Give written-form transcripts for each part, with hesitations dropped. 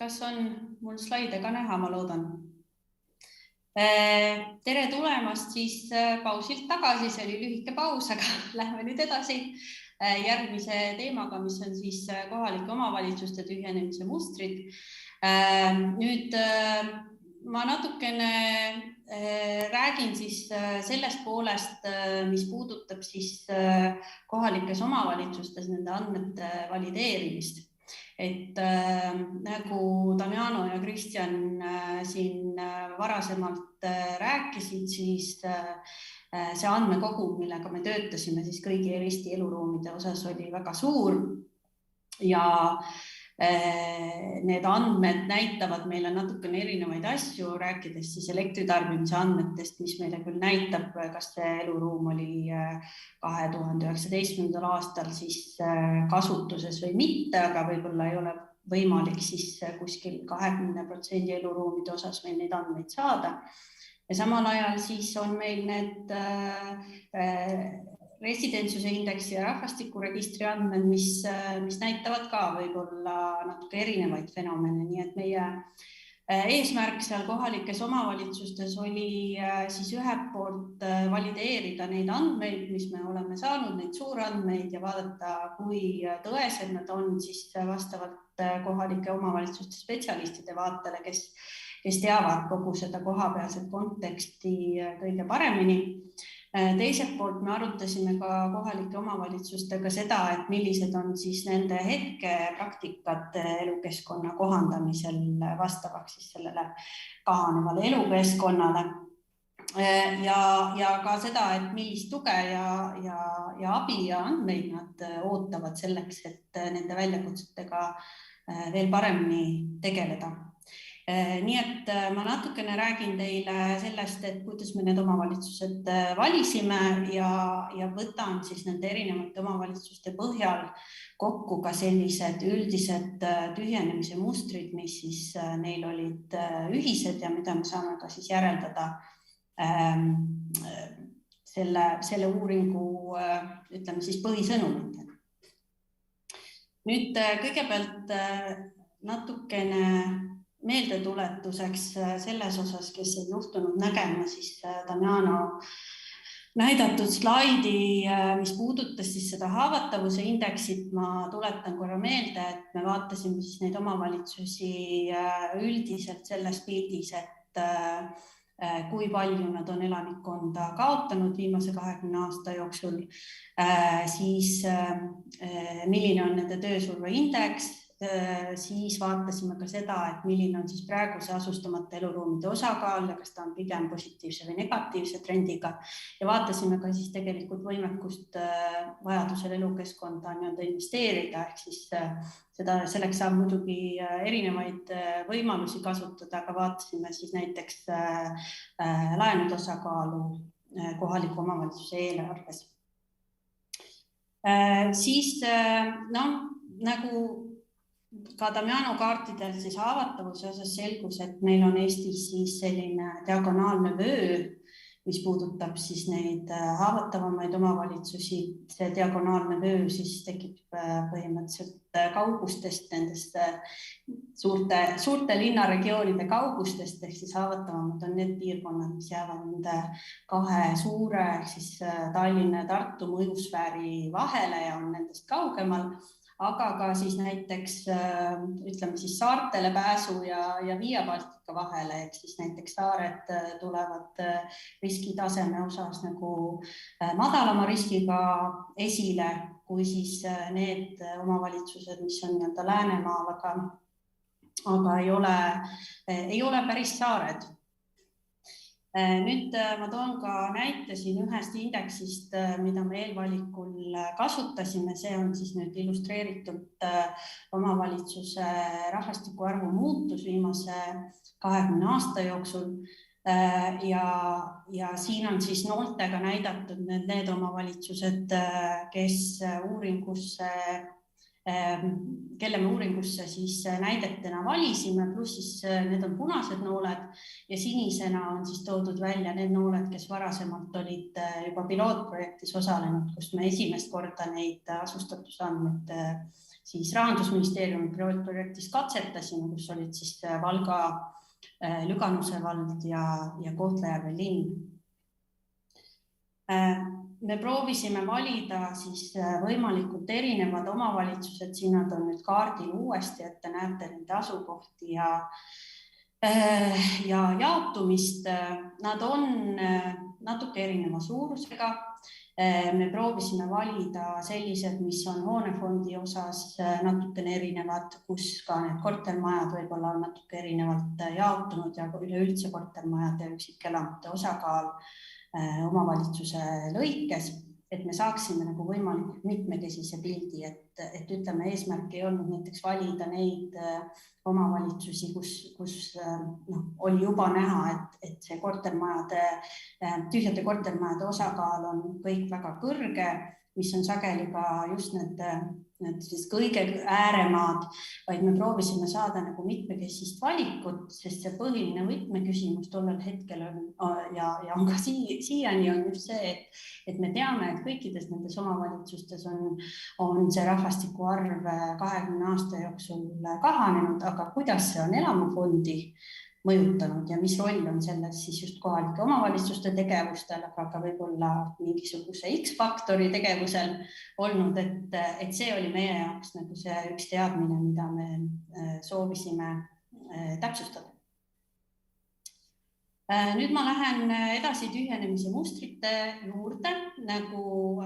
Kas on mul slaide ka näha, ma loodan. Tere tulemast siis pausilt tagasi, see oli lühike paus, aga lähme nüüd edasi järgmise teemaga, mis on siis kohalike omavalitsuste tühjenemise mustrid. Nüüd ma natukene räägin siis sellest poolest, mis puudutab siis kohalikes omavalitsustes nende andmete valideerimist. Et nagu Damiano ja Kristjan siin varasemalt rääkisid, siis see andmekogum, millega me töötasime siis kõigi Eesti eluruumide osas, oli väga suur ja need andmed näitavad meile natukene erinevaid asju, rääkides siis elektritarbimise andmetest, mis meile küll näitab, kas see eluruum oli 2019. Aastal siis kasutuses või mitte, aga võib-olla ei ole võimalik siis kuskil 20% eluruumide osas meil neid andmeid saada. Ja samal ajal siis on meil need residentsuse indeksi ja rahvastikuregistri andmed, mis näitavad ka võib-olla natuke erinevaid fenomene, nii et meie eesmärk seal kohalikes omavalitsustes oli siis ühelt poolt valideerida neid andmeid, mis me oleme saanud, neid suurandmeid ja vaadata, kui tõesed nad on siis vastavalt kohalike omavalitsuste spetsialistide vaatele, kes teavad kogu seda kohapealset konteksti kõige paremini. Teiselt poolt me arutasime ka kohalike omavalitsustega seda, et millised on siis nende hetke praktikad elukeskkonna kohandamisel vastavaks siis sellele kahanevale elukeskkonnale. Ja ka seda, et millist tuge ja abi ja andmeid nad ootavad selleks, et nende väljakutsetega veel paremini tegeleda. Nii et ma natukene räägin teile sellest, et kuidas me need omavalitsused valisime ja võtan siis nende erinevate omavalitsuste põhjal kokku ka sellised üldised tühjenemise mustrid, mis siis neil olid ühised ja mida me saame ka siis järeldada selle uuringu, ütleme siis põhisõnumitega. Nüüd kõigepealt natukene meeldetuletuseks selles osas, kes ei juhtunud nägema, siis Damiano näidatud slaidi, mis puudutas siis seda haavatavuse indeksit. Ma tuletan korra meelde, et me vaatasime siis neid omavalitsusi üldiselt selles pildis, et kui palju nad on elanikkonda kaotanud viimase 20 aasta jooksul, siis milline on nende töösurve indeks, siis vaatasime ka seda, et milline on siis praeguse asustamata eluruumide osakaal ja kas ta on pigem positiivse või negatiivse trendiga ja vaatasime ka siis tegelikult võimekust vajadusel elukeskkonda investeerida, ehk siis selleks saab muidugi erinevaid võimalusi kasutada, aga vaatasime siis näiteks laenude osakaalu kohaliku omavalitsuse eelarves. Siis nagu ka Damiano kaartidel siis haavatavuse osas selgus, et meil on Eestis siis selline diagonaalne vöö, mis puudutab siis neid haavatavamaid omavalitsusi. See diagonaalne vöö siis tekib põhimõtteliselt kaugustest, nendest suurte linnaregioonide kaugustest, ehk siis haavatavamad on need piirkonnad, mis jäävad nende kahe suure, ehk siis Tallinna ja Tartu mõjusfääri vahele ja on nendest kaugemal. Aga ka siis näiteks ütleme siis saartele pääsu ja Via Baltica vahele, ehk siis näiteks saared tulevad riskitaseme osas nagu madalama riskiga esile, kui siis need omavalitsused, mis on nii-öelda Läänemaal, aga ei ole päris saared. Nüüd ma toon ka näite siin ühest indeksist, mida me eelvalikul kasutasime. See on siis nüüd illustreeritud omavalitsuse rahvastiku arvu muutus viimase 20 aasta jooksul. Ja siin on siis nooltega näidatud need omavalitsused, kes uuringusse kelle me uuringusse siis näidetena valisime, pluss siis need on punased nooled ja sinisena on siis toodud välja need nooled, kes varasemalt olid juba pilootprojektis osalenud, kus me esimest korda neid asustatusandmeid siis Rahandusministeeriumi pilootprojektis katsetasime, kus olid siis Valga, Lüganuse vald ja Kohtla-Järve linn. Me proovisime valida siis võimalikult erinevad omavalitsused, siin nad on nüüd kaardil uuesti, et te näete nende asukohti ja jaotumist. Nad on natuke erineva suurusega. Me proovisime valida sellised, mis on hoonefondi osas natukene erinevad, kus ka need kortermajad võib-olla on natuke erinevalt jaotunud ja üleüldse kortermajade ja üksikelamute osakaal omavalitsuse lõikes, et me saaksime nagu võimalikult mitmekesise pildi, et ütleme, eesmärk ei olnud näiteks valida neid omavalitsusi, kus oli juba näha, et see tühjade kortermajade osakaal on kõik väga kõrge, mis on sageli ka just need siis kõige ääremaad, vaid me proovisime saada nagu mitmekesist valikut, sest see põhiline võtmeküsimus tollel hetkel on ja on ka siiani on just see, et me teame, et kõikides nendes omavalitsustes on see rahvastiku arv 20 aasta jooksul kahanenud, aga kuidas see on elamufondi mõjutanud ja mis roll on selles siis just kohalike omavalitsuste tegevustel, aga ka võib-olla mingisuguse X-faktori tegevusel olnud, et see oli meie jaoks nagu see üks teadmine, mida me soovisime täpsustada. Nüüd ma lähen edasi tühjenemise mustrite juurde, nagu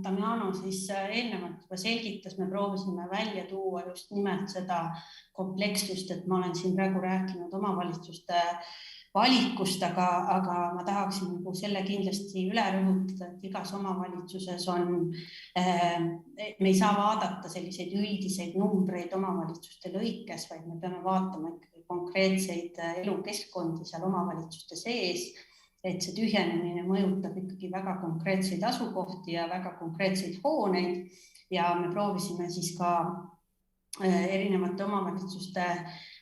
Damiano siis eelnevalt juba selgitas, me proovisime välja tuua just nimelt seda komplekssust, et ma olen siin praegu rääkinud omavalitsuste valikust, aga ma tahaksin selle kindlasti üle rõhutada, et igas omavalitsuses me ei saa vaadata selliseid üldiseid numbreid omavalitsuste lõikes, vaid me peame vaatama ikkagi konkreetseid elukeskkondi seal omavalitsuste sees, et see tühjenemine mõjutab ikkagi väga konkreetseid asukohti ja väga konkreetseid hooneid ja me proovisime siis ka erinevate omavalitsuste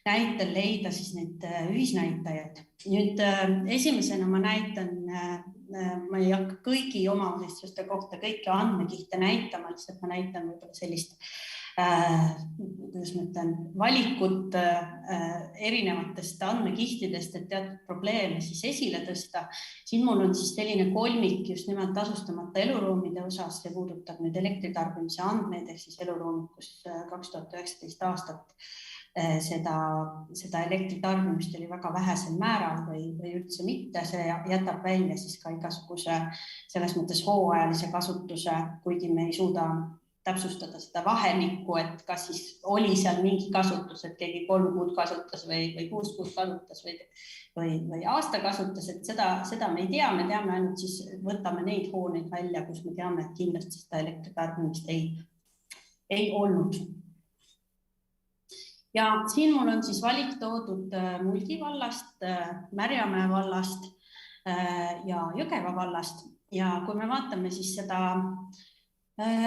näitel leida siis need ühisnäitajad. Nüüd esimesena ma näitan, ma ei hakka kõigi omavalitsuste kohta kõiki andmekihte näitama, lihtsalt ma näitan võib-olla sellist kuidas ma ütlen, valikut erinevatest andmekihtidest, et teatud probleeme siis esile tõsta. Siin mul on siis selline kolmik just nimelt tasustamata eluruumide osas, see puudutab nüüd elektritarbimise andmeid, ehk siis eluruumid, kus 2019 aastat seda elektritarbimist oli väga vähesel määral või üldse mitte, see jätab välja siis ka igasuguse selles mõttes hooajalise kasutuse, kuigi me ei suuda täpsustada seda vahelikku, et kas siis oli seal mingi kasutus, et keegi 3 kuud kasutas või 6 kuud kasutas või aasta kasutas, et seda me ei tea, me teame ainult siis võtame neid hooneid välja, kus me teame, et kindlasti seda elektritarbimist ei olnud. Ja siin mul on siis valik toodud Mulgi vallast, Märjamäe vallast ja Jõgeva vallast ja kui me vaatame siis seda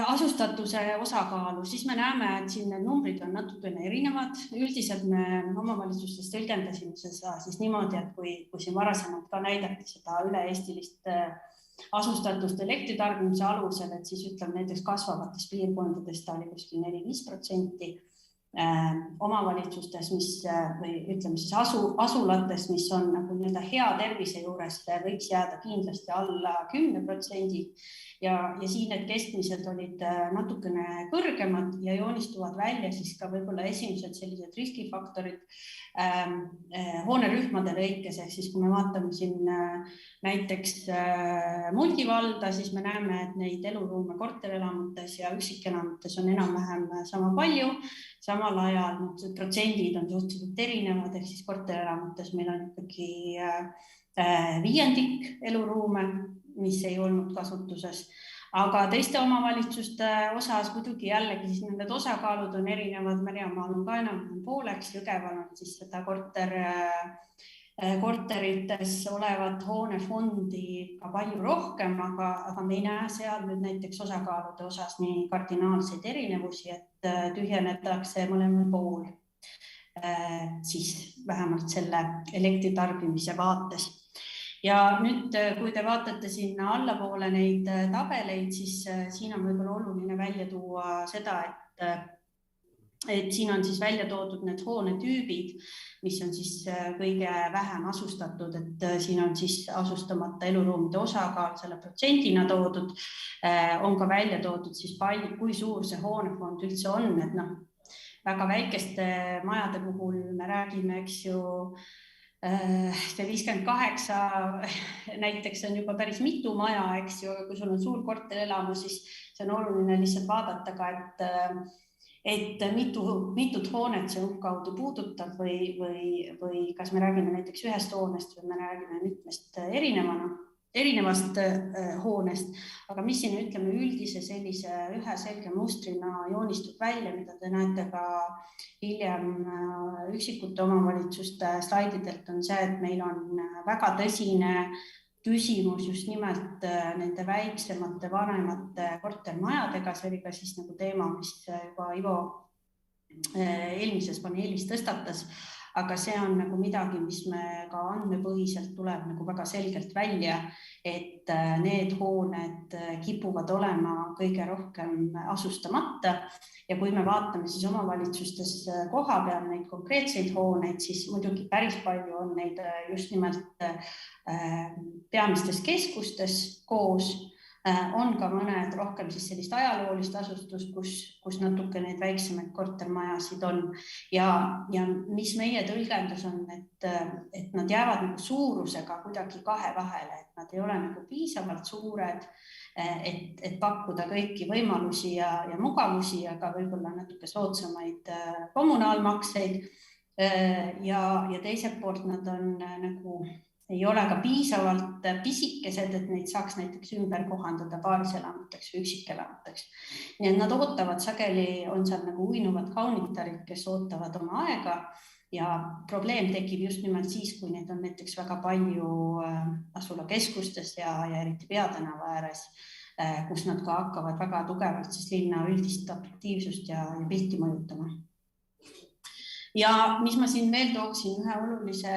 asustatuse osakaalu, siis me näeme, et siin need numbrid on natukene erinevad. Üldiselt me omavalitsustes tõlgendasime seda siis niimoodi, et kui siin varasemalt ka näidati seda üle-eestilist asustatust elektritarbimise alusel, et siis ütleme näiteks kasvavates piirkondades ta oli kuskil 4-5%. Omavalitsustes, või ütleme siis asulates, mis on nagu hea tervise juures, võiks jääda kindlasti alla 10% ja siin need keskmised olid natukene kõrgemad ja joonistuvad välja siis ka võib-olla esimesed sellised riskifaktorid hoonerühmade lõikes, ehk siis kui me vaatame siin näiteks Mulgi valda, siis me näeme, et neid eluruume korterelamutes ja üksikelamutes on enam-vähem sama palju. Samal ajal protsendid on suhteliselt erinevad, ehk siis korterelamutes meil on ikkagi 5% eluruume, mis ei olnud kasutuses. Aga teiste omavalitsuste osas muidugi jällegi siis need osakaalud on erinevad, Märjamaal on ka enam pooleks, Jõgeval on siis seda korterites olevat hoonefondi ka palju rohkem, aga me ei näe seal nüüd näiteks osakaalude osas nii kardinaalseid erinevusi, et tühjenetakse mõlemal pool, siis vähemalt selle elektritarbimise vaates. Ja nüüd, kui te vaatate sinna allapoole neid tabeleid, siis siin on võib-olla oluline välja tuua seda, et siin on siis välja toodud need hoonetüübid, mis on siis kõige vähem asustatud, et siin on siis asustamata eluruumide osakaal selle protsendina toodud, on ka välja toodud siis kui suur see hoonefond üldse on, et väga väikeste majade puhul me räägime, eks ju, see 58 näiteks on juba päris mitu maja, eks ju, kui sul on suur korterelamus, siis see on oluline lihtsalt vaadata ka, et mitut hoonet see umbkaudu puudutab või kas me räägime näiteks ühest hoonest või me räägime mitmest erinevast hoonest, aga mis siin ütleme üldise sellise ühe selge mustrina joonistub välja, mida te näete ka hiljem üksikute omavalitsuste slaididelt, on see, et meil on väga tõsine küsimus just nimelt nende väiksemate vanemate kortermajadega, see oli ka siis nagu teema, mis juba Ivo eelmises paneelis tõstatas, aga see on nagu midagi, mis me ka andmepõhiselt tuleb nagu väga selgelt välja, et need hooned kipuvad olema kõige rohkem asustamata ja kui me vaatame siis omavalitsustes koha peal neid konkreetseid hooneid, siis muidugi päris palju on neid just nimelt peamistes keskustes koos, on ka mõned rohkem siis sellist ajaloolist asustust, kus natuke neid väiksemaid kortermajasid on ja mis meie tõlgendus on, et nad jäävad nagu suurusega kuidagi kahe vahele, et nad ei ole nagu piisavalt suured, et pakkuda kõiki võimalusi ja mugavusi, aga võib-olla natuke soodsamaid kommunaalmakseid ja teiselt poolt nad on nagu ei ole ka piisavalt pisikesed, et neid saaks näiteks ümber kohandada paariselamuteks või üksikelamuteks. Nii et nad ootavad sageli, on seal nagu uinuvad kaunitarid, kes ootavad oma aega ja probleem tekib just nimelt siis, kui neid on näiteks väga palju asulakeskustes ja eriti peatänava ääres, kus nad ka hakkavad väga tugevalt siis linna üldist atraktiivsust ja pilti mõjutama. Ja mis ma siin veel tooksin ühe olulise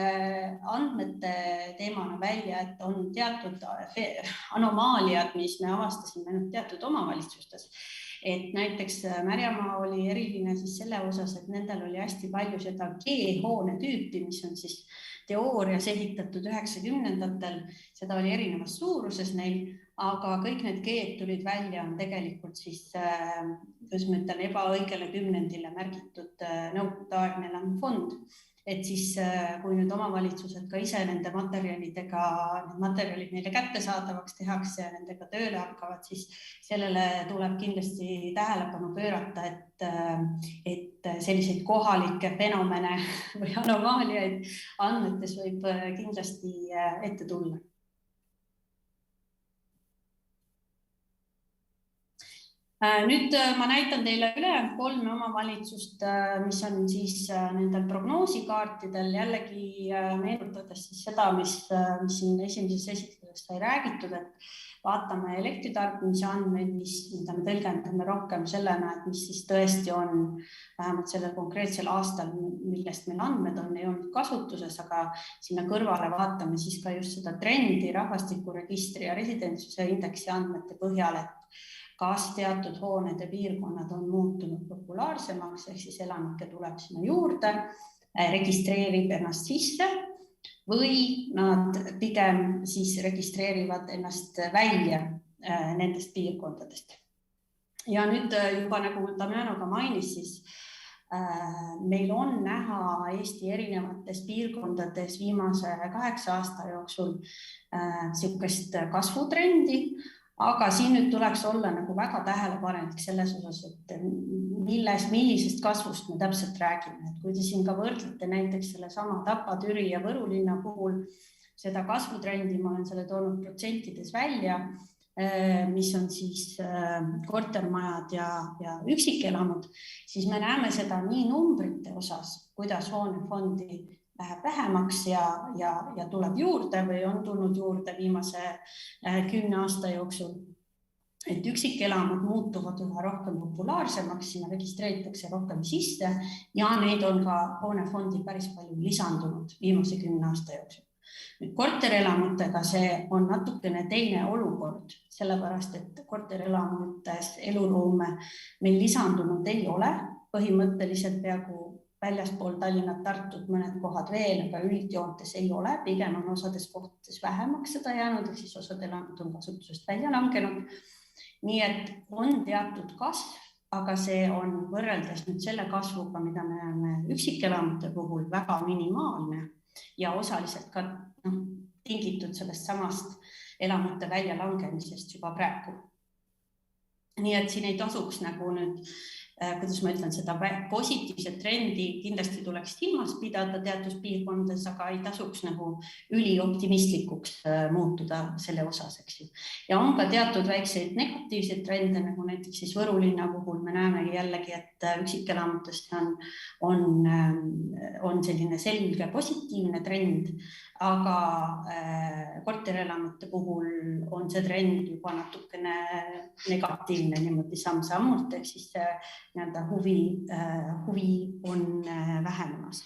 andmete teemana välja, et on teatud anomaaliad, mis me avastasime teatud omavalitsustes. Et näiteks Märjamaa oli eriline siis selle osas, et nendel oli hästi palju seda G-hoone tüüpi, mis on siis teoorias ehitatud 90-ndatel, seda oli erinevas suuruses neil, aga kõik need G-d tulid välja on tegelikult siis, kuidas ma ütlen, ebaõigele kümnendile märgitud nõukogudeaegne elamufond. Et siis, kui nüüd omavalitsused ka ise nende materjalidega, need materjalid neile kättesaadavaks tehakse ja nendega tööle hakkavad, siis sellele tuleb kindlasti tähelepanu pöörata, et selliseid kohalikke fenomene või anomaaliaid andmetes võib kindlasti ette tulla. Nüüd ma näitan teile üle 3 omavalitsust, mis on siis nendel prognoosikaartidel jällegi meenutades siis seda, mis siin esimeses esitluses sai räägitud, et vaatame elektritarbimise andmeid, mida me tõlgendame rohkem sellena, et mis siis tõesti on vähemalt sellel konkreetsel aastal, millest meil andmed on, ei olnud kasutuses, aga sinna kõrvale vaatame siis ka just seda trendi rahvastikuregistri ja residentsuse indeksi andmete põhjal, et kas teatud hooned ja piirkonnad on muutunud populaarsemaks, ehk siis elanikke tuleb sinna juurde, registreerib ennast sisse või nad pigem siis registreerivad ennast välja nendest piirkondadest. Ja nüüd juba nagu Damjano ka mainis, siis meil on näha Eesti erinevates piirkondades viimase 8 aasta jooksul niisugust kasvutrendi, aga siin nüüd tuleks olla nagu väga tähelepanelik selles osas, et millisest kasvust me täpselt räägime. Et kui te siin ka võrdlete näiteks selle sama Tapa, Türi ja Võru linna puhul seda kasvutrendi, ma olen selle toonud protsentides välja, mis on siis kortermajad ja üksikelamud, siis me näeme seda nii numbrite osas, kuidas hoonefondi läheb vähemaks ja tuleb juurde või on tulnud juurde viimase 10 aasta jooksul. Et üksikelamud muutuvad üha rohkem populaarsemaks, sinna registreeritakse rohkem sisse ja neid on ka hoonefondi päris palju lisandunud viimase 10 aasta jooksul. Nüüd korterelamutega see on natukene teine olukord, sellepärast et korterelamutes eluruume meil lisandunud ei ole, põhimõtteliselt peaaegu väljaspool Tallinnat, Tartut mõned kohad veel, aga üldjoontes ei ole, pigem on osades kohtades vähemaks seda jäänud, siis osad elamud on kasutusest välja langenud. Nii et on teatud kasv, aga see on võrreldes nüüd selle kasvuga, mida me näeme üksikelamute puhul väga minimaalne ja osaliselt ka tingitud sellest samast elamute väljalangemisest juba praegu. Nii et siin ei tasuks nagu nüüd, kuidas ma ütlen, seda positiivset trendi kindlasti tuleks silmas pidada teatud piirkondades, aga ei tasuks nagu ülioptimistlikuks muutuda selle osas, eks ju. Ja on ka teatud väikseid negatiivseid trende, nagu näiteks siis Võru linna puhul me näemegi jällegi, et üksikelamutest on selline selge positiivne trend, aga korterelamute puhul on see trend juba natukene negatiivne niimoodi samm-sammult, ehk siis huvi on vähenemas.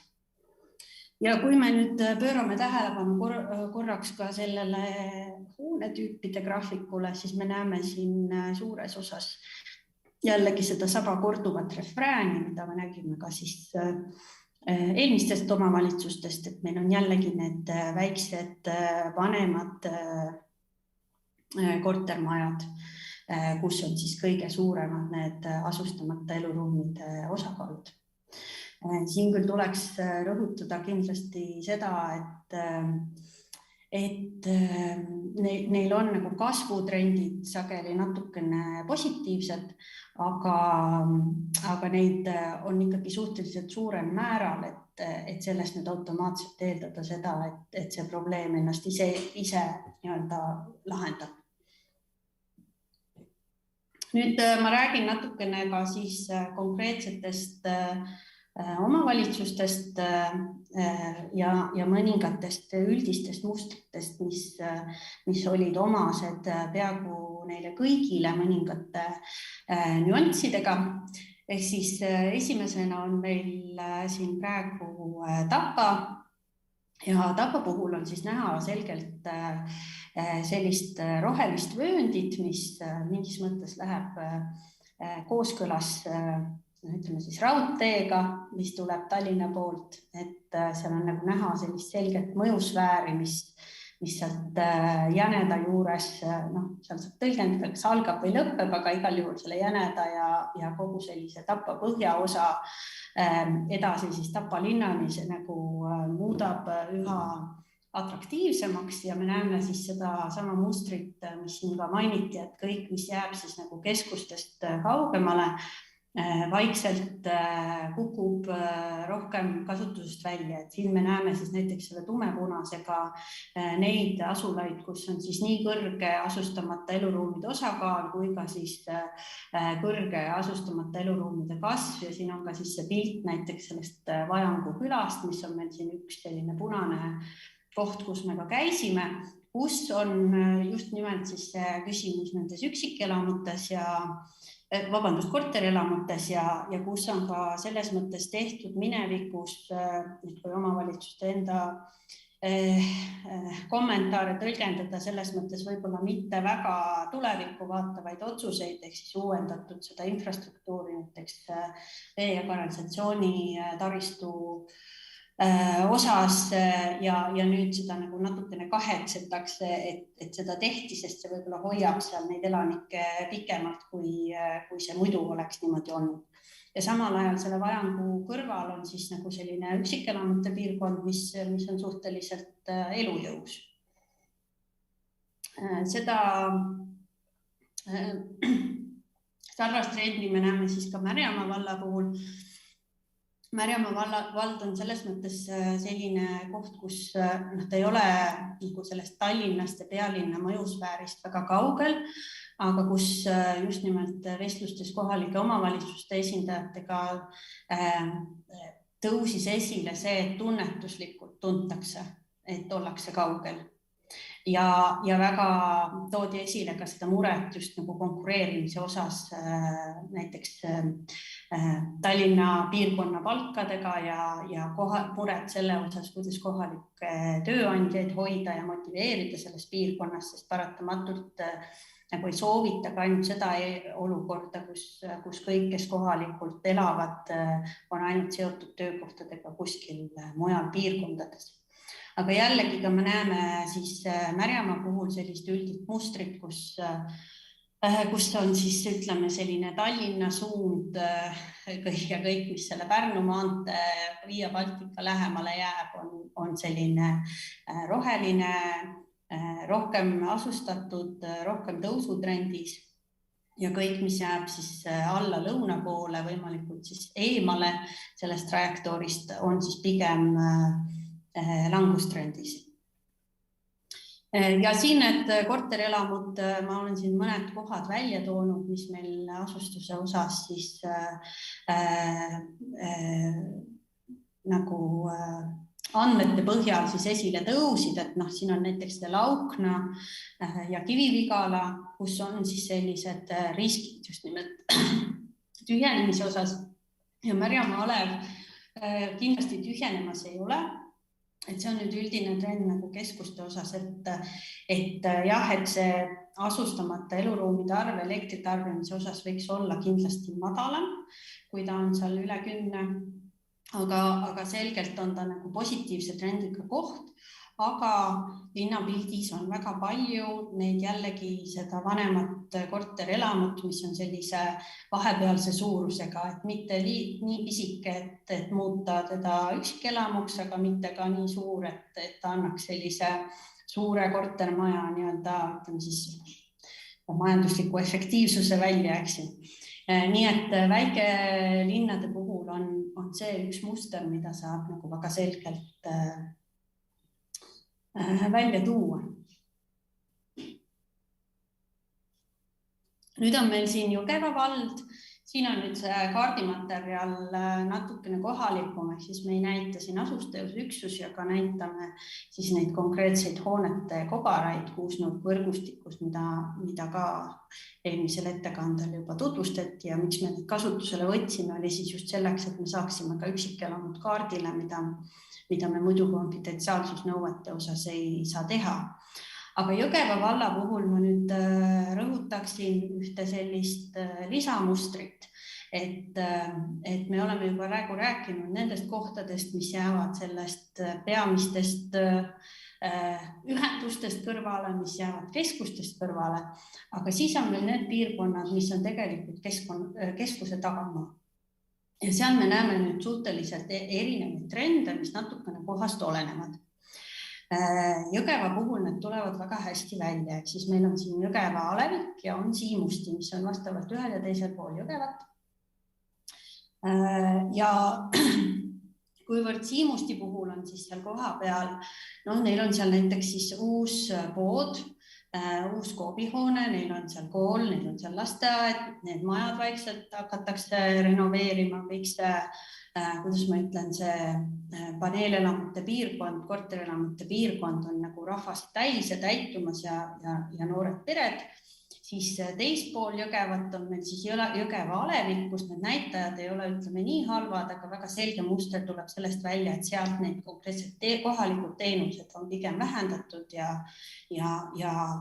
Ja kui me nüüd pöörame tähelepanu korraks ka sellele hoonetüüpide graafikule, siis me näeme siin suures osas jällegi seda sama korduvat refrääni, mida me nägime ka siis eelmistest omavalitsustest, et meil on jällegi need väiksed vanemad kortermajad, kus on siis kõige suuremad need asustamata eluruumide osakaalud. Siin küll tuleks rõhutada kindlasti seda, et neil on nagu kasvutrendid sageli natukene positiivsed, aga neid on ikkagi suhteliselt suurem määral, et sellest nüüd automaatselt eeldada seda, et see probleem ennast ise lahendab. Nüüd ma räägin natukene ka siis konkreetsetest omavalitsustest ja mõningatest üldistest mustritest, mis olid omased peaaegu neile kõigile mõningate nüanssidega. Ehk siis esimesena on meil siin praegu Tapa ja Tapa puhul on siis näha selgelt sellist rohelist vööndit, mis mingis mõttes läheb kooskõlas ütleme siis raudteega, mis tuleb Tallinna poolt, et seal on nagu näha sellist selget mõjusfääri, mis sealt jäneda juures, seal saab tõlgendada, kas algab või lõppeb, aga igal juhul selle jäneda ja kogu sellise Tapa põhjaosa edasi siis Tapa linnani see nagu muudab üha atraktiivsemaks ja me näeme siis seda sama mustrit, mis siin ka mainiti, et kõik, mis jääb siis nagu keskustest kaugemale, vaikselt kukub rohkem kasutusest välja. Et siin me näeme siis näiteks selle tumepunasega neid asulaid, kus on siis nii kõrge asustamata eluruumide osakaal kui ka siis kõrge asustamata eluruumide kasv ja siin on ka siis see pilt näiteks sellest Vajangu külast, mis on meil siin üks selline punane koht, kus me ka käisime, kus on just nimelt siis küsimus nendes üksikelamutes korterelamutes ja kus on ka selles mõttes tehtud minevikus, kui omavalitsuste enda kommentaare tõlgendada selles mõttes võib-olla mitte väga tulevikku vaatavaid otsuseid, ehk siis uuendatud seda infrastruktuuri, näiteks vee- ja kanalisatsiooni taristu osas ja nüüd seda nagu natukene kahetsetakse, et seda tehti, sest see võib-olla hoiab seal neid elanikke pikemalt, kui see muidu oleks niimoodi olnud. Ja samal ajal selle Vajangu kõrval on siis nagu selline üksikelamute piirkond, mis on suhteliselt elujõus. Seda sarnast trendi me näeme siis ka Märjamaa valla puhul. Märjamaa vald on selles mõttes selline koht, kus ta ei ole nagu sellest Tallinnast ja pealinna mõjusfäärist väga kaugel, aga kus just nimelt vestlustes kohalike omavalitsuste esindajatega tõusis esile see, et tunnetuslikult tuntakse, et ollakse kaugel. Ja väga toodi esile ka seda muret just nagu konkureerimise osas näiteks Tallinna piirkonna palkadega ja muret selle osas, kuidas kohalikke tööandjaid hoida ja motiveerida selles piirkonnas, sest paratamatult nagu ei soovita ka ainult seda olukorda, kus kõik, kes kohalikult elavad, on ainult seotud töökohtadega kuskil mujal piirkondades. Aga jällegi ka me näeme siis Märjamaa puhul sellist üldist mustrit, kus on siis ütleme selline Tallinna suund kõik, mis selle Pärnu maantee Via Baltica lähemale jääb, on selline roheline, rohkem asustatud, rohkem tõusutrendis ja kõik, mis jääb siis alla lõuna poole võimalikult siis eemale sellest trajektoorist, on siis pigem langustrendis. Ja siin need korterelamud, ma olen siin mõned kohad välja toonud, mis meil asustuse osas siis nagu andmete põhjal siis esile tõusid, et siin on näiteks Laukna ja Kivi-Vigala, kus on siis sellised riskid just nimelt tühjenemise osas ja Märjamaa alev kindlasti tühjenemas ei ole. Et see on nüüd üldine trend nagu keskuste osas, et jah, et see asustamata eluruumide arv elektritarbimise osas võiks olla kindlasti madalam, kui ta on seal üle 10, aga selgelt on ta nagu positiivse trendiga koht, aga linnapildis on väga palju neid jällegi seda vanemat korterelamut, mis on sellise vahepealse suurusega, et mitte nii pisike, et muuta teda üksikelamuks, aga mitte ka nii suur, et ta annaks sellise suure kortermaja ütleme siis majandusliku efektiivsuse välja, eks ju. Nii et väikelinnade puhul on see üks muster, mida saab nagu väga selgelt välja tuua. Nüüd on meil siin Jõgeva vald, siin on nüüd see kaardimaterjal natukene kohalikum, ehk siis me ei näita siin asustusüksusi, aga näitame siis neid konkreetseid hoonete kobaraid kuusnurkvõrgustikus, mida ka eelmisel ettekandel juba tutvustati ja miks me neid kasutusele võtsime, oli siis just selleks, et me saaksime ka üksikelamud kaardile, mida me muidu konfidentsiaalsusnõuete osas ei saa teha. Aga Jõgeva valla puhul ma nüüd rõhutaksin ühte sellist lisamustrit, et me oleme juba praegu rääkinud nendest kohtadest, mis jäävad sellest peamistest ühendustest kõrvale, mis jäävad keskustest kõrvale, aga siis on meil need piirkonnad, mis on tegelikult keskuse tagamaa. Ja seal me näeme nüüd suhteliselt erinevaid trende, mis natukene kohast olenevad. Jõgeva puhul need tulevad väga hästi välja, et siis meil on siin Jõgeva alevik ja on Siimusti, mis on vastavalt ühel ja teisel pool Jõgevat. Ja kuivõrd Siimusti puhul on siis seal koha peal, neil on seal näiteks siis uus pood, uus koobihoone, neil on seal kool, neil on seal lasteaed, need majad vaikselt hakatakse renoveerima, kõik see, kuidas ma ütlen, see paneelelamute piirkond, korterelamute piirkond on nagu rahvast täis ja täitumas ja noored pered. Siis teist pool Jõgevat on meil siis Jõgeva alevik, kus need näitajad ei ole ütleme nii halvad, aga väga selge muster tuleb sellest välja, et sealt neid konkreetselt kohalikud teenused on pigem vähendatud ja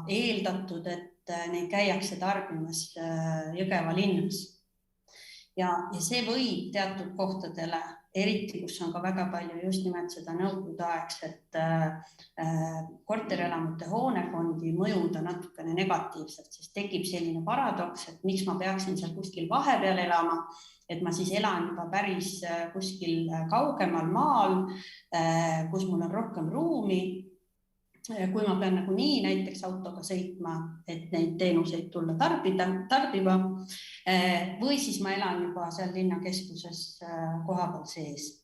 eeldatud, et neid käiakse tarbimas Jõgeva linnas. Ja see võib teatud kohtadele, eriti kus on ka väga palju just nimelt seda nõukogudeaegset korterelamute hoonefondi mõjuda natukene negatiivselt, sest tekib selline paradoks, et miks ma peaksin seal kuskil vahepeal elama, et ma siis elan juba päris kuskil kaugemal maal, kus mul on rohkem ruumi. Kui ma pean nagu nii näiteks autoga sõitma, et neid teenuseid tulla tarbiva, või siis ma elan juba seal linnakeskuses kohapeal sees.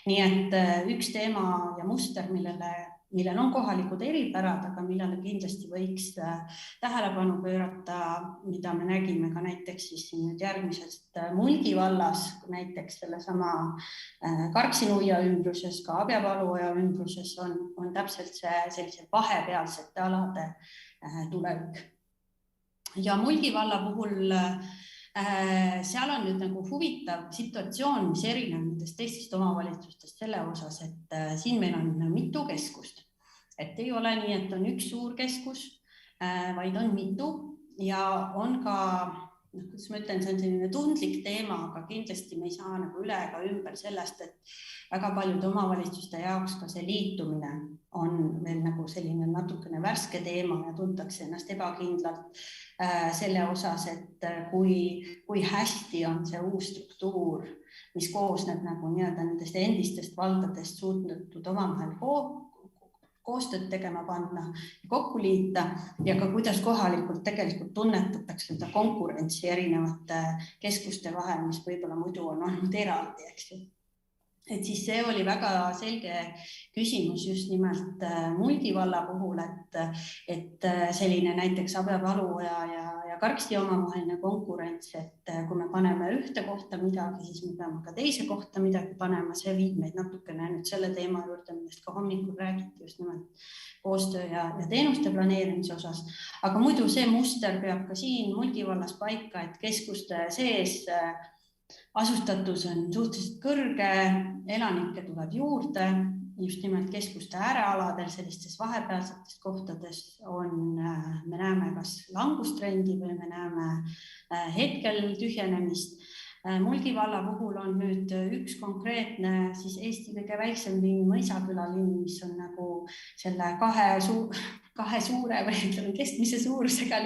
Nii et üks teema ja muster, millele millel on kohalikud eripärad, aga millele kindlasti võiks tähelepanu pöörata, mida me nägime ka näiteks siis nüüd järgmisest Mulgi vallas, näiteks sellesama Karksi-Nuia ümbruses, ka Abja-Paluoja ümbruses on täpselt sellise vahepealsete alade tulevik. Ja Mulgi valla puhul seal on nüüd nagu huvitav situatsioon, mis erineb nendest teistest omavalitsustest selle osas, et siin meil on mitu keskust. Et ei ole nii, et on üks suur keskus, vaid on mitu ja on ka, kuidas ma ütlen, see on selline tundlik teema, aga kindlasti me ei saa nagu üle ega ümber sellest, et väga paljude omavalitsuste jaoks ka see liitumine on veel nagu selline natukene värske teema ja tuntakse ennast ebakindlalt selle osas, et kui hästi on see uus struktuur, mis koosneb nagu nii-öelda nendest endistest valdadest suutnud omavahel koostööd tegema panna, kokku liita ja ka kuidas kohalikult tegelikult tunnetatakse seda konkurentsi erinevate keskuste vahel, mis võib-olla muidu on olnud eraldi, eks ju. Et siis see oli väga selge küsimus just nimelt Mulgi valla puhul, et selline näiteks Abja-Paluoja ja Karksi omavaheline konkurents, et kui me paneme ühte kohta midagi, siis me peame ka teise kohta midagi panema, see viib meid natukene nüüd selle teema juurde, millest ka hommikul räägiti just nimelt koostöö ja teenuste planeerimise osas. Aga muidu see muster peab ka siin Mulgi vallas paika, et keskuste sees asustatus on suhteliselt kõrge, elanikke tuleb juurde, just nimelt keskuste äärealadel, sellistes vahepealsetes kohtades me näeme kas langustrendi või me näeme hetkel tühjenemist. Mulgi valla puhul on nüüd üks konkreetne siis Eesti kõige väiksem linn, Mõisaküla linn, mis on nagu selle kahe suure või keskmise suurusega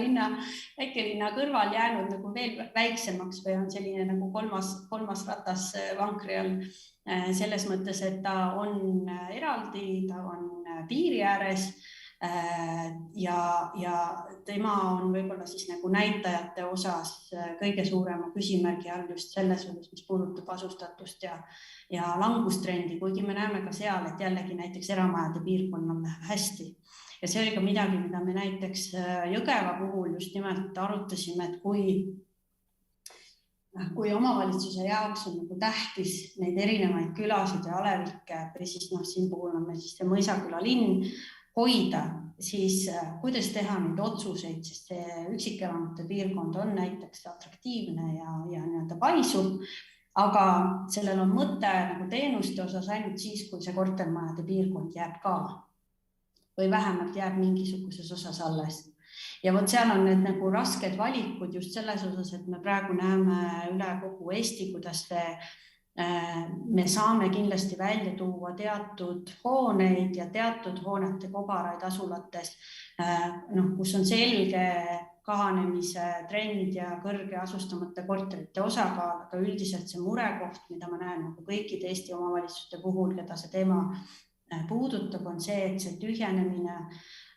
väikelinna kõrval jäänud nagu veel väiksemaks või on selline nagu kolmas ratas vankri all. Selles mõttes, et ta on eraldi, ta on piiri ääres ja tema on võib-olla siis nagu näitajate osas kõige suurema küsimärgi all just selles osas, mis puudutab asustatust ja langustrendi, kuigi me näeme ka seal, et jällegi näiteks eramajade piirkonnal läheb hästi. Ja see oli ka midagi, mida me näiteks Jõgeva puhul just nimelt arutasime, et kui omavalitsuse jaoks on nagu tähtis neid erinevaid külasid ja alevikke, siis siin puhul on meil siis see Mõisaküla linn hoida, siis kuidas teha neid otsuseid, sest see üksikelamute piirkond on näiteks atraktiivne ja nii-öelda paisuv, aga sellel on mõte nagu teenuste osas ainult siis, kui see kortermajade piirkond jääb ka või vähemalt jääb mingisuguses osas alles. Ja seal on need nagu rasked valikud just selles osas, et me praegu näeme üle kogu Eesti, kuidas me saame kindlasti välja tuua teatud hooneid ja teatud hoonete kobaraid asulates, kus on selge kahanemise trend ja kõrge asustamata korterite osakaal, aga üldiselt see murekoht, mida ma näen nagu kõikide Eesti omavalitsuste puhul, keda see teema puudutab, on see, et see tühjenemine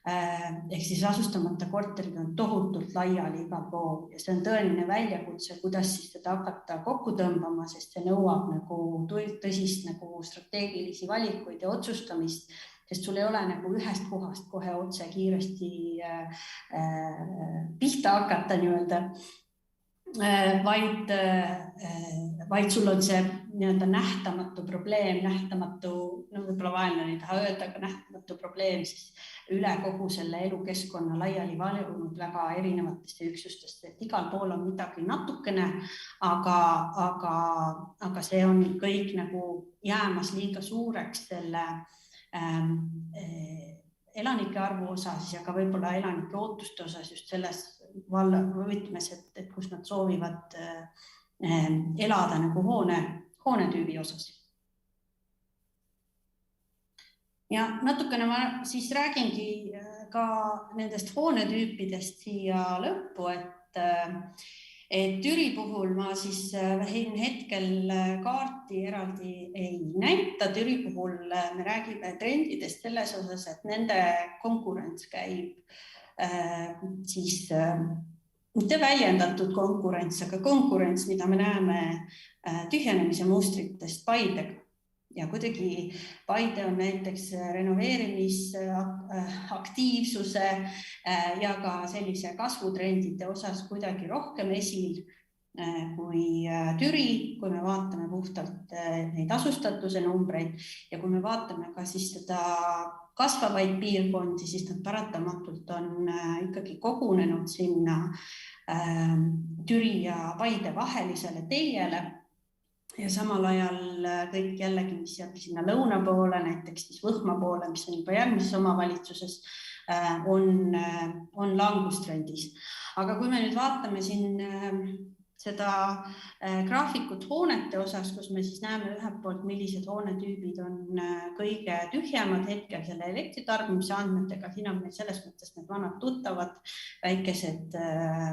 ehk siis asustamata korterid on tohutult laiali igal pool ja see on tõeline väljakutse, kuidas siis seda hakata kokku tõmbama, sest see nõuab nagu tõsist nagu strateegilisi valikuid ja otsustamist, sest sul ei ole nagu ühest kohast kohe otse kiiresti pihta hakata nii-öelda, vaid sul on see nii-öelda nähtamatu probleem, võib-olla vaenlane ei taha öelda, aga nähtamatu probleem siis üle kogu selle elukeskkonna laiali valunud väga erinevatesse üksustesse, et igal pool on midagi natukene, aga see on kõik nagu jäämas liiga suureks selle elanike arvu osas ja ka võib-olla elanike ootuste osas just selles valla võtmes, et kus nad soovivad elada nagu hoonetüübi osas. Ja natukene ma siis räägingi ka nendest hoonetüüpidest siia lõppu, et Türi puhul ma siis hetkel kaarti eraldi ei näita. Türi puhul me räägime trendidest selles osas, et nende konkurents käib siis mitte väljendatud konkurents, aga konkurents, mida me näeme tühjenemise mustritest Paidega. ja kuidagi Paide on näiteks renoveerimisaktiivsuse ja ka sellise kasvutrendide osas kuidagi rohkem esil kui Türi, kui me vaatame puhtalt neid asustatuse numbreid ja kui me vaatame ka siis seda kasvavaid piirkondi, siis nad paratamatult on ikkagi kogunenud sinna Türi ja Paide vahelisele teljele ja samal ajal kõik jällegi, mis jääb sinna lõuna poole, näiteks siis Võhma poole, mis on juba järgmises omavalitsuses, on langustrendis. Aga kui me nüüd vaatame siin seda graafikut hoonete osas, kus me siis näeme ühelt poolt, millised hoonetüübid on kõige tühjemad hetkel selle elektritarbimise andmetega, siin on meil selles mõttes need vanad tuttavad, väikesed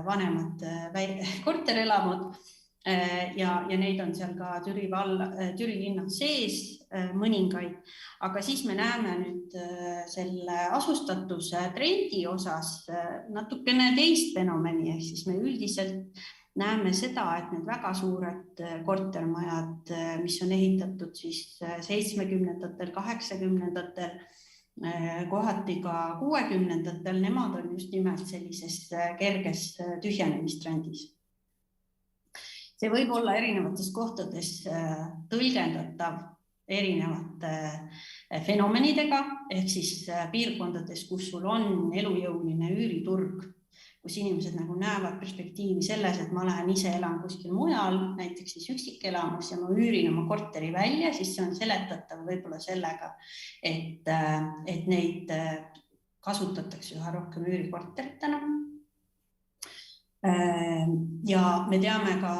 vanemad korterelamud ja neid on seal ka Türi linna sees mõningaid, aga siis me näeme nüüd selle asustatuse trendi osas natukene teist fenomeni, ehk siis me üldiselt näeme seda, et need väga suured kortermajad, mis on ehitatud siis 70-ndatel, 80-ndatel, kohati ka 60-ndatel, nemad on just nimelt sellises kerges tühjenemistrendis. See võib olla erinevates kohtades tõlgendatav erinevate fenomenidega, ehk siis piirkondades, kus sul on elujõuline üüriturg, kus inimesed nagu näevad perspektiivi selles, et ma lähen ise elan kuskil mujal, näiteks siis üksikelamus ja ma üürin oma korteri välja, siis see on seletatav võib-olla sellega, et neid kasutatakse üha rohkem üürikorteritena. Ja me teame ka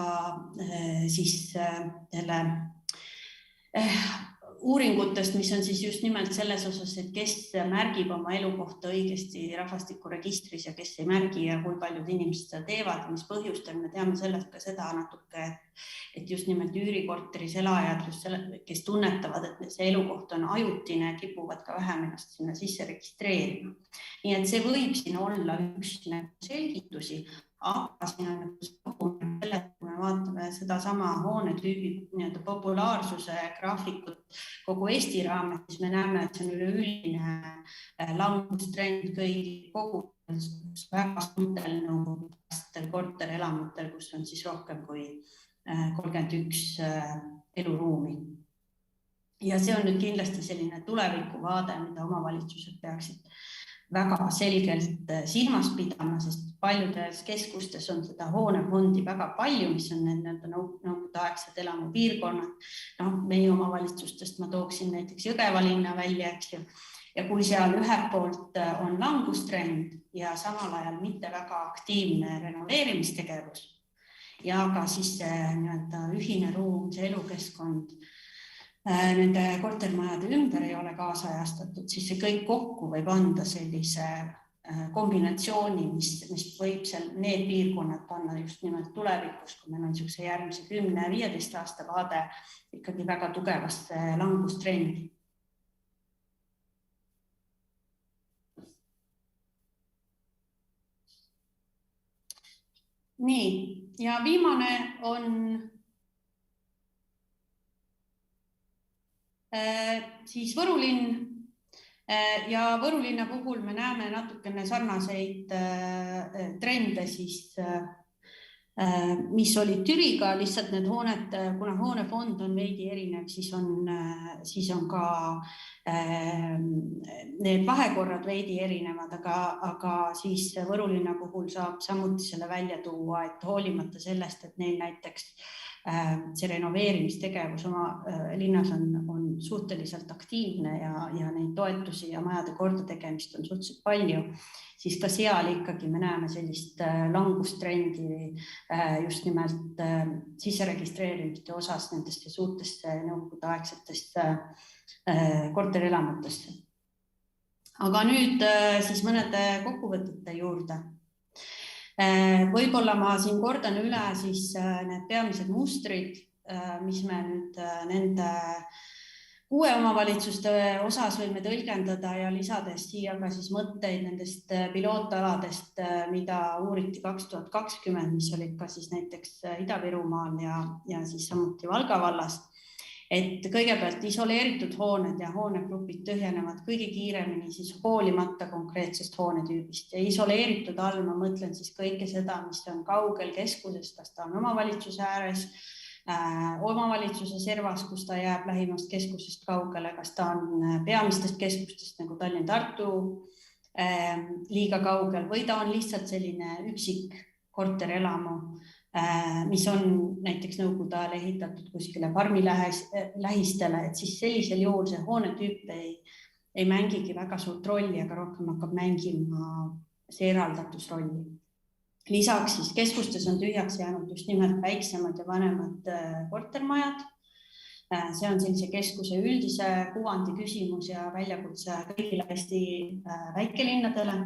siis selle uuringutest, mis on siis just nimelt selles osas, et kes märgib oma elukohta õigesti rahvastikuregistris ja kes ei märgi ja kui paljud inimesed seda teevad, mis põhjustel. Me teame sellest ka seda natuke, et just nimelt üürikorteris elajad, kes tunnetavad, et see elukoht on ajutine, kipuvad ka vähem ennast sinna sisse registreerima. Nii et see võib siin olla üks selgitusi, aga siin on selle, kui me vaatame seda sama hoonetüübi populaarsuse graafikut kogu Eesti raames, siis me näeme, et see on üleüldine langustrend kogu väga suurtel korterelamutel, kus on siis rohkem kui 31 eluruumi. Ja see on nüüd kindlasti selline tulevikuvaade, mida omavalitsused peaksid väga selgelt silmas pidama, sest paljudes keskustes on seda hoonefondi väga palju, mis on need nõukogudeaegsed elamupiirkonnad. Meie omavalitsustest ma tooksin näiteks Jõgeva linna välja, eks ju. Ja kui seal ühelt poolt on langustrend ja samal ajal mitte väga aktiivne renoveerimistegevus ja ka siis ühine ruum, see elukeskkond, nende kortermajade ümber ei ole kaasajastatud, siis see kõik kokku võib anda sellise kombinatsiooni, mis võib need piirkonnad panna just nimelt tulevikus, kui meil on niisuguse järgmise 10-15 aasta vaade ikkagi väga tugevasse langustrendi. Nii, ja viimane on siis Võrulinn ja Võrulinna puhul me näeme natukene sarnaseid trende, siis, mis olid Türiga, lihtsalt need hooned, kuna hoonefond on veidi erinev, siis on ka need vahekorrad veidi erinevad, aga siis Võrulinna puhul saab samuti selle välja tuua, et hoolimata sellest, et neil näiteks see renoveerimistegevus oma linnas on suhteliselt aktiivne ja neid toetusi ja majade korda tegemist on suhteliselt palju, siis ka seal ikkagi me näeme sellist langustrendi just nimelt sisseregistreerimiste osas nendesse suurtesse nõukogudeaegsetesse korterelamutesse. Aga nüüd siis mõnede kokkuvõtete juurde. Võib-olla ma siin kordan üle siis need peamised mustrid, mis me nüüd nende 6 omavalitsuste osas võime tõlgendada ja lisades siia ka siis mõtteid nendest pilootaladest, mida uuriti 2020, mis olid ka siis näiteks Ida-Virumaal ja siis samuti Valga vallas. et kõigepealt isoleeritud hooned ja hoonegrupid tühjenevad kõige kiiremini siis hoolimata konkreetsest hoonetüübist ja isoleeritud all ma mõtlen siis kõike seda, mis on kaugel keskusest, kas ta on omavalitsuse ääres, omavalitsuse servas, kus ta jääb lähimast keskusest kaugele, kas ta on peamistest keskustest nagu Tallinn-Tartu liiga kaugel või ta on lihtsalt selline üksik korterelamu, mis on näiteks nõukogude ajal ehitatud kuskile farmi lähistele, et siis sellisel juhul see hoonetüüp ei mängigi väga suurt rolli, aga rohkem hakkab mängima see eraldatusrolli. Lisaks siis keskustes on tühjaks jäänud just nimelt väiksemad ja vanemad kortermajad. See on sellise keskuse üldise kuvandi küsimus ja väljakutse kõigile Eesti väikelinnadele.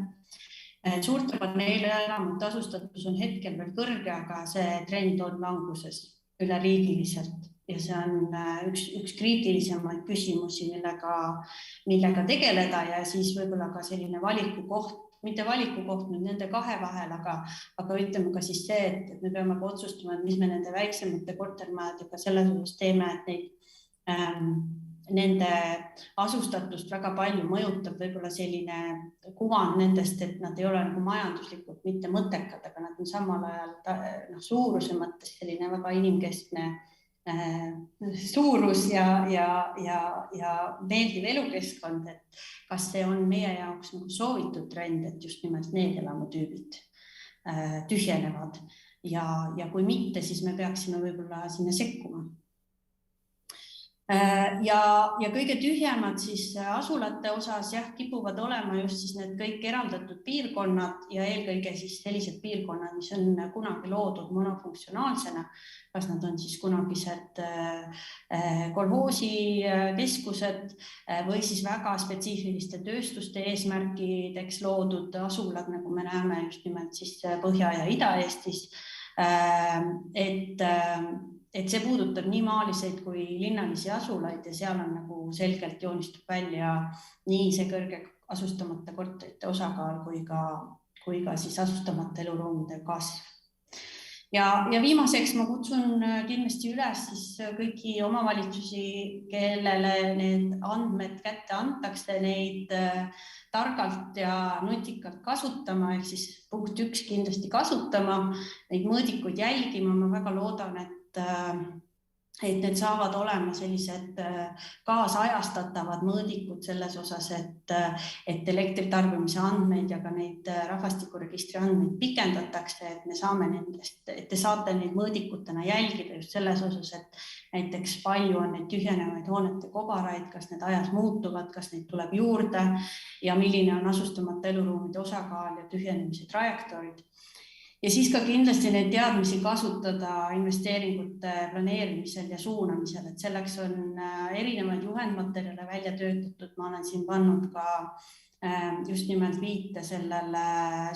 Suurte paneelelamute asustatus on hetkel veel kõrge, aga see trend on languses üleriigiliselt ja see on üks kriitilisemaid küsimusi, millega tegeleda ja siis võib-olla ka selline valikukoht, mitte valikukoht nüüd nende kahe vahel, aga ütleme ka siis see, et me peame ka otsustama, et mis me nende väiksemate kortermajadega selles osas teeme, et nende asustatust väga palju mõjutab võib-olla selline kuvand nendest, et nad ei ole nagu majanduslikult mitte mõttekad, aga nad on samal ajal suuruse mõttes selline väga inimkeskne suurus ja meeldiv elukeskkond, et kas see on meie jaoks nagu soovitud trend, et just nimelt need elamutüübid tühjenevad ja kui mitte, siis me peaksime võib-olla sinna sekkuma. Ja kõige tühjemad siis asulate osas kipuvad olema just siis need kõik eraldatud piirkonnad ja eelkõige siis sellised piirkonnad, mis on kunagi loodud monofunktsionaalsena, kas nad on siis kunagised kolhoosikeskused või siis väga spetsiifiliste tööstuste eesmärkideks loodud asulad, nagu me näeme just nimelt siis Põhja- ja Ida-Eestis, et see puudutab nii maaliseid kui linnalisi asulaid ja seal on nagu selgelt joonistub välja nii see kõrge asustamata korterite osakaal kui ka siis asustamata eluruumide kasv. Ja viimaseks ma kutsun kindlasti üles siis kõiki omavalitsusi, kellele need andmed kätte antakse, neid targalt ja nutikalt kasutama, ehk siis punkt 1 kindlasti kasutama, neid mõõdikuid jälgima. Ma väga loodan, et need saavad olema sellised kaasajastatavad mõõdikud selles osas, et elektritarbimise andmeid ja ka neid rahvastikuregistri andmeid pikendatakse, et me saame nendest, et te saate neid mõõdikutena jälgida just selles osas, et näiteks palju on neid tühjenevaid hoonete kobaraid, kas need ajas muutuvad, kas neid tuleb juurde ja milline on asustamata eluruumide osakaal ja tühjenemise trajektoorid. Ja siis ka kindlasti neid teadmisi kasutada investeeringute planeerimisel ja suunamisel, et selleks on erinevaid juhendmaterjale välja töötatud. Ma olen siin pannud ka just nimelt viite sellele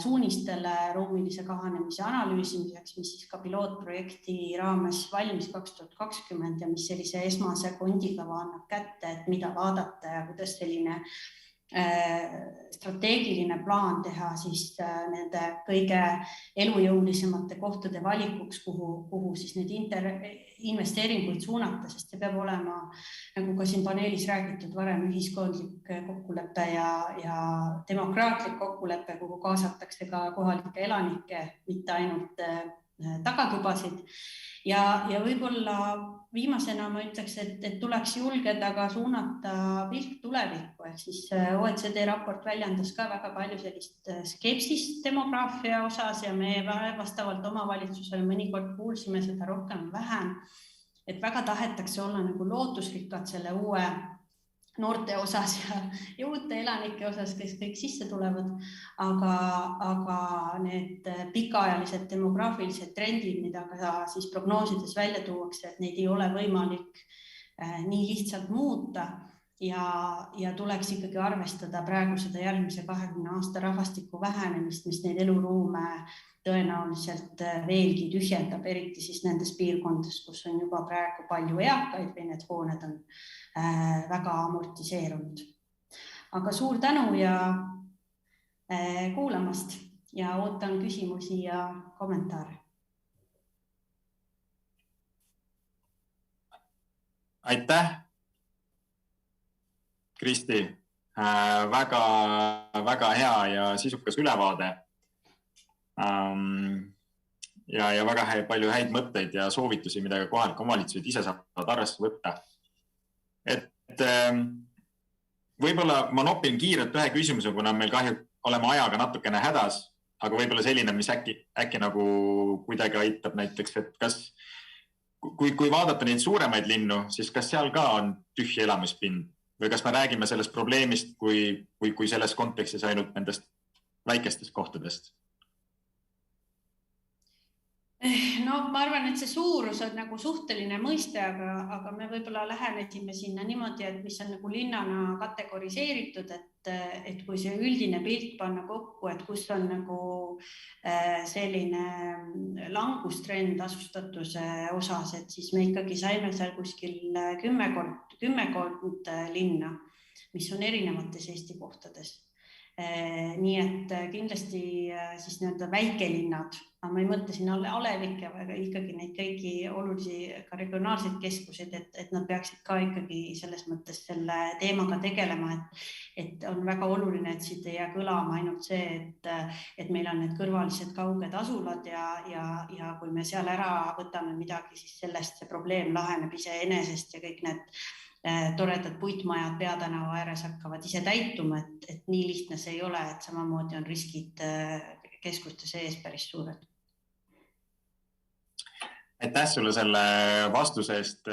suunistele ruumilise kahanemise analüüsimiseks, mis siis ka pilootprojekti raames valmis 2020 ja mis sellise esmase kondikava annab kätte, et mida vaadata ja kuidas selline strateegiline plaan teha siis nende kõige elujõulisemate kohtade valikuks, kuhu siis need investeeringuid suunata, sest see peab olema, nagu ka siin paneelis räägitud varem, ühiskondlik kokkulepe ja demokraatlik kokkulepe, kuhu kaasatakse ka kohalikke elanikke, mitte ainult tagatubasid. Ja võib-olla viimasena ma ütleks, et tuleks julgeda ka suunata pilk tulevikku, ehk siis OECD raport väljendas ka väga palju sellist skepsist demograafia osas ja me vastavalt omavalitsusele mõnikord kuulsime seda rohkem vähem, et väga tahetakse olla nagu lootusrikkad selle uue noorte osas ja uute elanike osas, kes kõik sisse tulevad, aga need pikaajalised demograafilised trendid, mida ka siis prognoosides välja tuuakse, et neid ei ole võimalik nii lihtsalt muuta ja tuleks ikkagi arvestada praegu seda järgmise 20 aasta rahvastiku vähenemist, mis neid eluruume tõenäoliselt veelgi tühjendab, eriti siis nendes piirkondades, kus on juba praegu palju eakaid või need hooned on väga amortiseerunud. Aga suur tänu ja kuulamast ja ootan küsimusi ja kommentaare. Aitäh, Kristi. Väga hea ja sisukas ülevaade. Ja väga palju häid mõtteid ja soovitusi, mida kohalik omavalitsused ise saavad arvesse võtta. Võib-olla ma nopin kiirelt ühe küsimuse, kuna meil kahju oleme ajaga natukene hädas, aga võib-olla selline, mis äkki nagu kuidagi aitab näiteks, et kas, kui vaadata neid suuremaid linnu, siis kas seal ka on tühja elamispind või kas me räägime sellest probleemist kui selles kontekstis ainult nendest väikestest kohtadest? No ma arvan, et see suurus on nagu suhteline mõiste, aga me võib-olla lähenesime sinna niimoodi, et mis on nagu linnana kategoriseeritud, et kui see üldine pilt panna kokku, et kus on nagu selline langustrend asustatuse osas, et siis me ikkagi saime seal kuskil 10 linna, mis on erinevates Eesti kohtades. Nii et kindlasti siis nii-öelda väikelinnad, ma ei mõtle siin alevikke, aga ikkagi neid kõiki olulisi ka regionaalseid keskuseid, et nad peaksid ka ikkagi selles mõttes selle teemaga tegelema, et on väga oluline, et siit ei jää kõlama ainult see, et meil on need kõrvalised kauged asulad ja kui me seal ära võtame midagi, siis sellest see probleem laheneb iseenesest ja kõik need toredad puitmajad Peatänava ääres hakkavad ise täituma, et nii lihtne see ei ole, et samamoodi on riskid keskuste sees päris suured. Aitäh sulle selle vastuse eest.